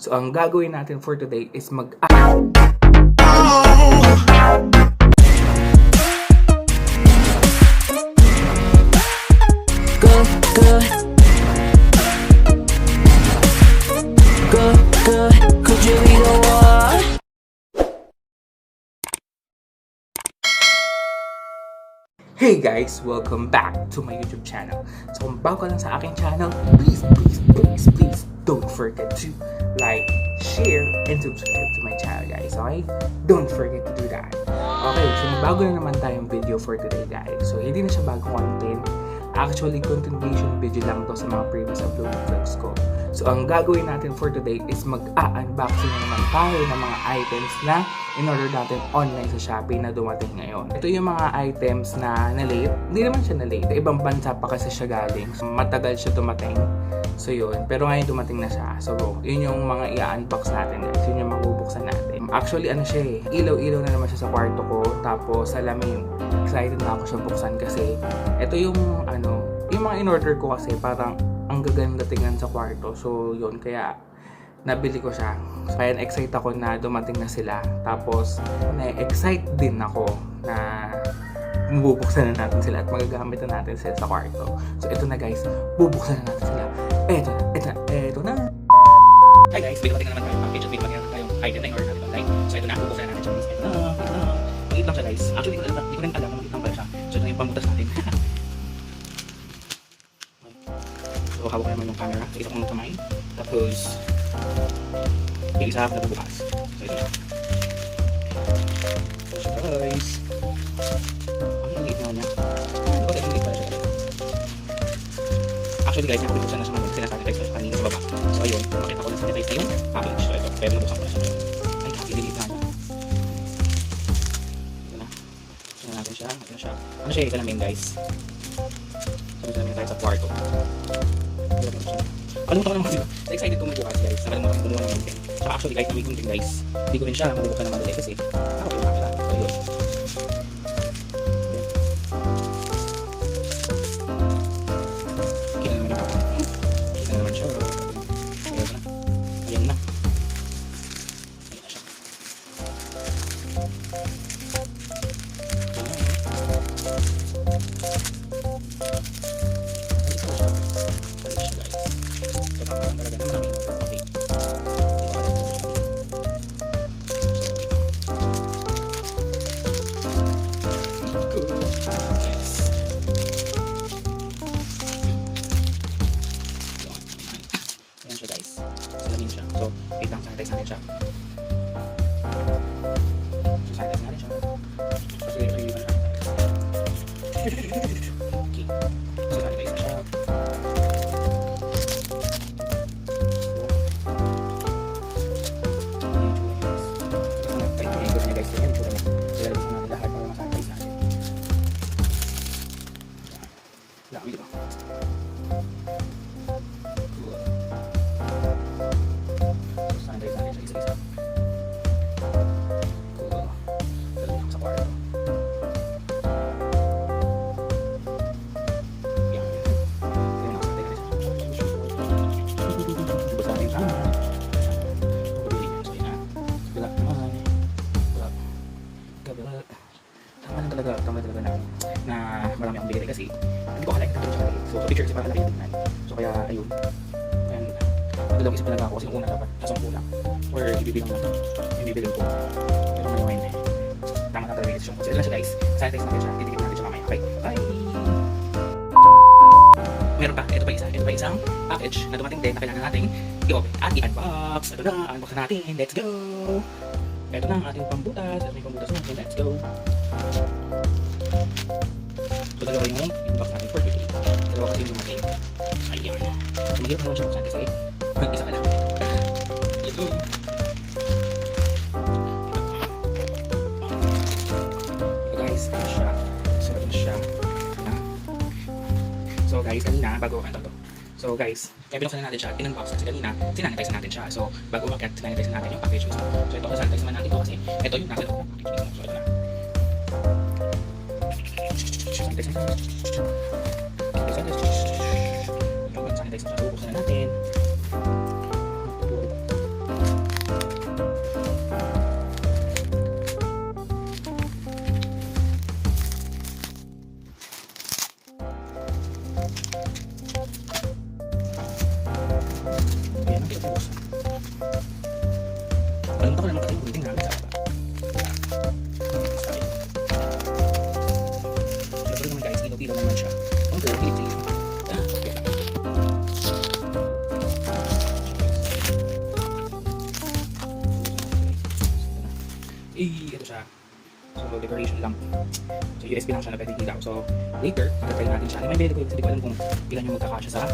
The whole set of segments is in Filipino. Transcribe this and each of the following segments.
So, ang gagawin natin for today is Go, could you be the one? Hey guys! Welcome back to my YouTube channel. So kung bago ka lang sa aking channel, please don't forget to like, share, and subscribe to my channel guys, okay? Don't forget to do that. Okay, so bago na naman tayong video for today guys. So hindi na siya bagong content. Actually, continuation video lang to sa mga previous upload vlogs ko. So, ang gagawin natin for today is mag-unboxing na naman tayo ng mga items na in-order natin online sa Shopee na dumating ngayon. Ito yung mga items na na-late. Hindi naman siya na-late. Ibang bansa pa kasi siya galing. So, matagal siya dumating. So, yun. Pero ngayon dumating na siya. So, yun yung mga i-unbox natin guys. Yun yung mabubuksan natin. Actually, ano siya eh. Ilaw-ilaw na naman siya sa kwarto ko. Tapos, salamin. Excited na ako siya buksan kasi ito yung yung mga in-order ko kasi parang ang gaganda tingnan sa kwarto. So, yun. Kaya, nabili ko siya. Kaya, excited ako na dumating na sila. Tapos, na-excite din ako na bubuksan na natin sila at magagamit na natin sila sa kwarto. So, ito na guys. Bubuksan na natin sila. Ito na. Hi guys! May dumating na naman tayong package at may dumating na tayong item na in-order natin online. So, ito na. Bubuksan na natin siya. Ito na. Maliit lang siya guys. Actually, hindi ko rin alam na maliit lang pala siya. So, ito na yung pambutas natin. So, hawak ko naman yung camera sa isang kamay. Tapos, yung isa na bubukas. So, ito siya. So, siya guys. Ang liit naman niya. Bakit ang liit pala siya? Actually guys, nakabibuksan na siya mga sinasanitize ko siya kanina sa baba. So, ayun. Makita ko na sanitize na yung package. So, ito. Pero nabuksan ko na siya. Ay, liit na niya. Ito na. Ito na natin siya. Ito na siya. Ano siya? Ito namin guys. So, ito namin tayo sa kwarto. Kalimutan ko naman dito. Excited kong magbukas guys. Nakalimutan ko naman naman. Saka actually kahit na may gunting guys, hindi ko rin siya mabubuksan na madali kasi ako yung camera. So yun. Kita naman yung papa. Kita naman siya. Ayan na. Ayan na. Ayan na siya. So, wait lang, sanitize natin siya. So, sanitize natin siya. Kasi ito yung iba na. Okay. So, sanitize na siya. Kahit yung ego niya guys, yan yung tsura niya. Kaya gusto natin lahat para masanitize natin. Dami diba? Tama talaga na marami akong bigay kasi hindi ko kalike ito siya. So, picture kasi parang laki yung tingnan. So, kaya ayun. And madalawang isip talaga ako kasi yung una dapat sa kulang. Or ibibilang lang. Yung bibilang ko. Pero ngayon, tama talaga yung desisyon ko. So, ito lang siya guys. Sanitize natin siya. Titikip natin siya mamaya. Okay, bye! Meron pa. Ito pa isa. Ito pa isang package na dumating din na kailangan natin i-open at i-unbox. Ito na. Unbox na natin. Let's go! Ito na ang ating pambutas. Ito may pambutas natin. Let's go! So, dalawa yung inbox natin for today. Dalawa kasi yung dumating. Ayan. So, mag-hirap naman siya buksan kasi mag-isa ka lang. Ito. So, guys, ito siya. So, ito siya. So, guys, kanina, bago ito to. So, guys, kaya binuksan na natin siya, in-unbox kasi kanina, sinanitize na natin siya. So, bago umakyat, sinanitize na natin yung package mismo. So, ito, sanitize naman natin ito kasi ito yung nasa loob ng package mismo. So, ito na. Sanitize na. Sanitize na siya. So, buksan na natin. Kalimutan ko naman katay yung building namin sa iba. Siyempre naman guys, ilaw-ilaw naman siya. Ang girl, pilit sa ilaw. Ito siya. So, decoration lang. So, USB lang siya na pwede ilaw. So, later, magkakain natin siya. May beli ko yun kasi di ko alam kung ilan yung magkakasya sa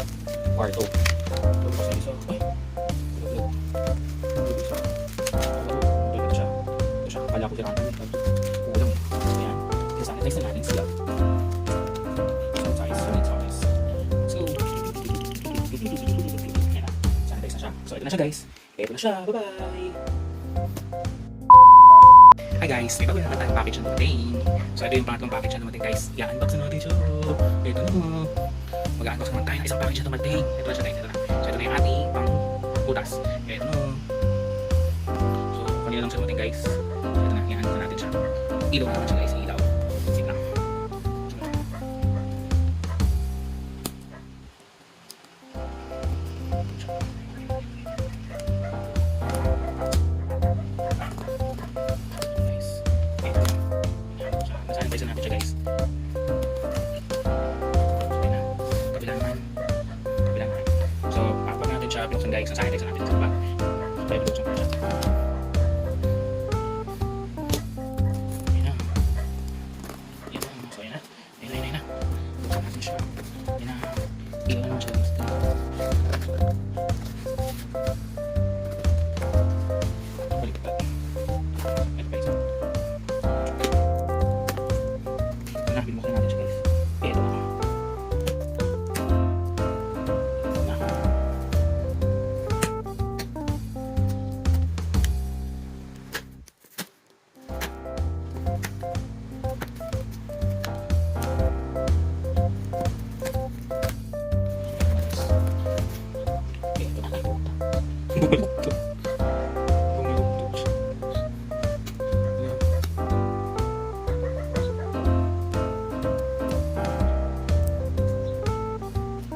kwarto. So, ay! Ito siya. Kala ko tirahan kami. Kulang. Ayan. Kasi sanitize na natin sila. Sanitize. So, ayan na. Sanitize na siya. So, ito na siya guys. Ito na siya. Bye-bye! Hi guys, may bago naman tayong package na dumating. So ito yung pangatlong package na dumating guys. I-unbox na natin siya. Ito na. Mag-unbox naman tayo ng isang package na dumating. Ito na siya guys, ito na. So ito na yung ating pang butas. Ito na. So kanina lang siya dumating guys. So ito na, i-unbox na natin siya. Ilaw naman siya guys, ilaw. Sige na. Sanitize natin siya guys. Kabila naman. So, pag natin siya binuksan guys, sanitize natin sa bag. So, tayo binuksan ko siya. Ayan na. So, ayan na. Ayan na. Buksan natin siya. Ayan na. Ilaw naman siya guys. Balik pa. Ito guys. Binuksan natin siya guys. Ito na. Bumuluktot. Bumuluktot siya.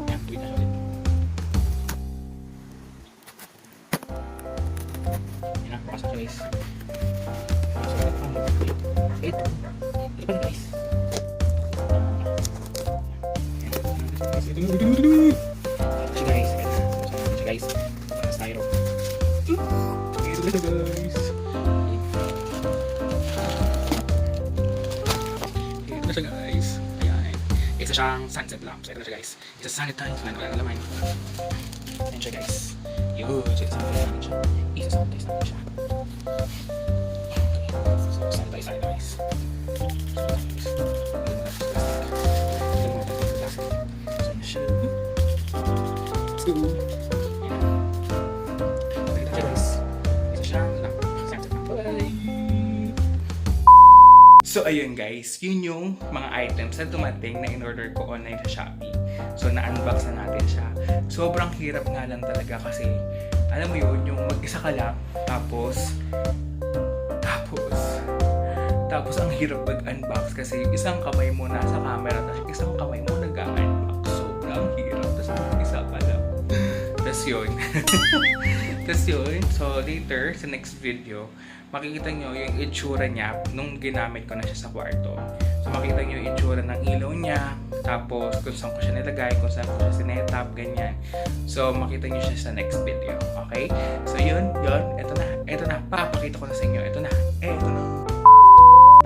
Yan, tuwid na siya ulit. Yan na, bukas na siya guys. Ito. Ito pa na guys. Ito siya guys. Ito siya guys. Styro. Ito na guys. Ito na siya guys. Ayan. Isa siyang sunset lamp. So ito na siya guys. Isa sa sanitize. Wala na laman. Ayan siya guys. Yun. So isa sanitize natin siya. Isa sanitize natin siya. Okay. So sanitize tayo guys. So let's go. So ayun guys, yun yung mga items na dumating na in-order ko online sa Shopee. So na-unbox na natin siya. Sobrang hirap nga lang talaga kasi alam mo yun, yung mag-isa ka lang tapos ang hirap mag-unbox kasi isang kamay mo nasa camera tapos isang kamay mo nag-unbox. Sobrang hirap tapos mag-isa ka lang. Tapos yun. So later sa next video makikita nyo yung itsura niya nung ginamit ko na siya sa kwarto. So makikita nyo yung itsura ng ilaw niya, tapos kung saan ko siya nilagay, kung saan ko siya sinetap, ganyan. So makita nyo siya sa next video. Okay? So yun, ito na, papakita ko na sa inyo, ito na.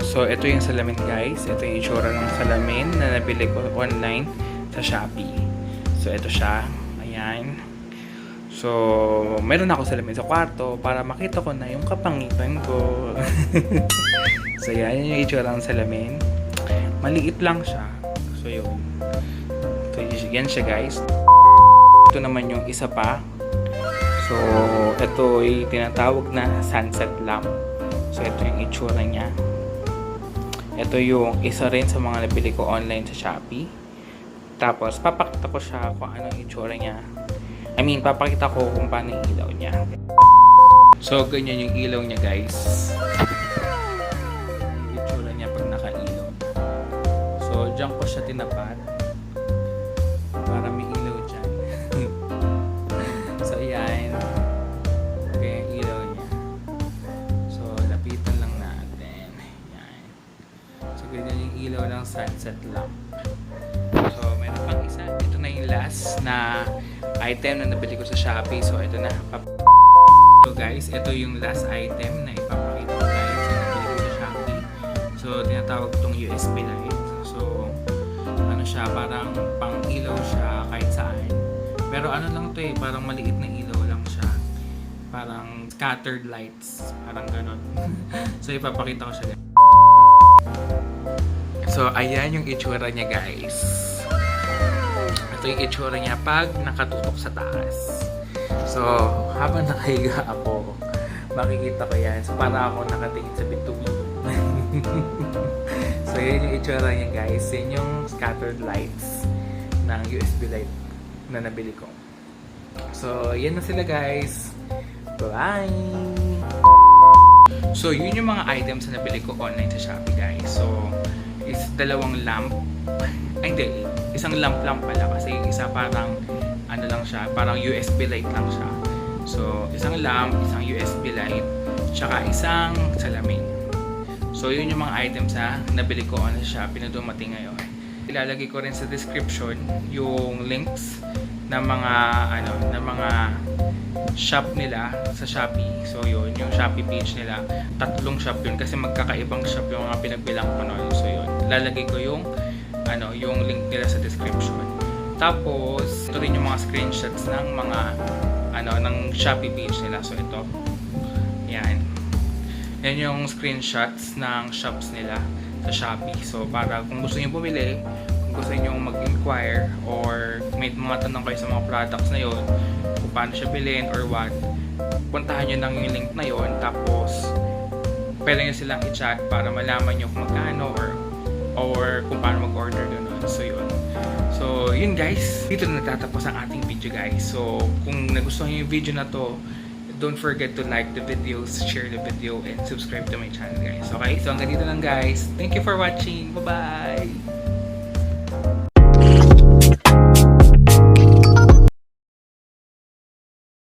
So ito yung salamin guys, ito yung itsura ng salamin na nabili ko online sa Shopee. So ito siya, ayan. So, meron ako salamin sa kwarto para makita ko na yung kapangitan ko. So, yan yung itsura ng salamin. Maliit lang siya. So, yun. So, yan siya guys. Ito naman yung isa pa. So, ito ay tinatawag na sunset lamp. So, ito yung itsura niya. Ito yung isa rin sa mga nabili ko online sa Shopee. Tapos, papakita ko siya kung ano yung itsura niya. Papakita ko kung paano yung ilaw niya. So, ganyan yung ilaw niya, guys. Yung itsura niya pag naka-ilaw. So, dyan ko siya tinapat. Para may ilaw dyan. So, yan. sunset lamp. So, meron pang isa. Ito na yung last na item na nabili ko sa Shopee. So, ito na. So, guys, ito yung last item na ipapakita ko guys na nabili ko sa Shopee. So, tinatawag itong USB light. So, ano siya, parang pang ilaw siya kahit saan. Pero ano lang to parang maliit na ilaw lang siya. Parang scattered lights. Parang ganon. So, ipapakita ko siya. So, ayan yung itsura niya guys. Ito yung itsura niya pag nakatutok sa taas. So, habang nakahiga ako, makikita ko yan. So, para ako nakatingin sa bituin. So, yan yung itsura niya guys. Yan yung scattered lights ng USB light na nabili ko. So, yan na sila guys. Bye! So, yun yung mga items na nabili ko online sa Shopee guys. So, is dalawang lamp. Ay, hindi. Isang lamp lang pala kasi yung isa parang ano lang siya, parang USB light lang siya. So, isang lamp, isang USB light, tsaka isang salamin. So, yun yung mga items na nabili ko online sa Shopee na dumating ngayon. Ilalagay ko rin sa description yung links ng mga shop nila sa Shopee. So yun, yung Shopee page nila, 3 shop yun kasi magkakaibang shop yung mga pinagbilang ko noon. So yun, lalagay ko yung link nila sa description. Tapos ito rin yung mga screenshots ng mga ng Shopee page nila. So ito. Yan. Yan yung screenshots ng shops nila sa Shopee. So para kung gusto niyo bumili, kung gusto niyo mag-inquire or may mga tanong kayo sa mga products na yun, kung paano siya bilhin or what, puntahan nyo lang yung link na yun, tapos pwede nyo silang i-chat para malaman nyo kung magkano or kung paano mag-order doon. So yun. So yun guys, dito na nagtatapos ang ating video guys. So kung nagustuhan nyo yung video na to, don't forget to like the videos, share the video, and subscribe to my channel guys. Okay, so hanggang dito lang guys. Thank you for watching. Bye-bye!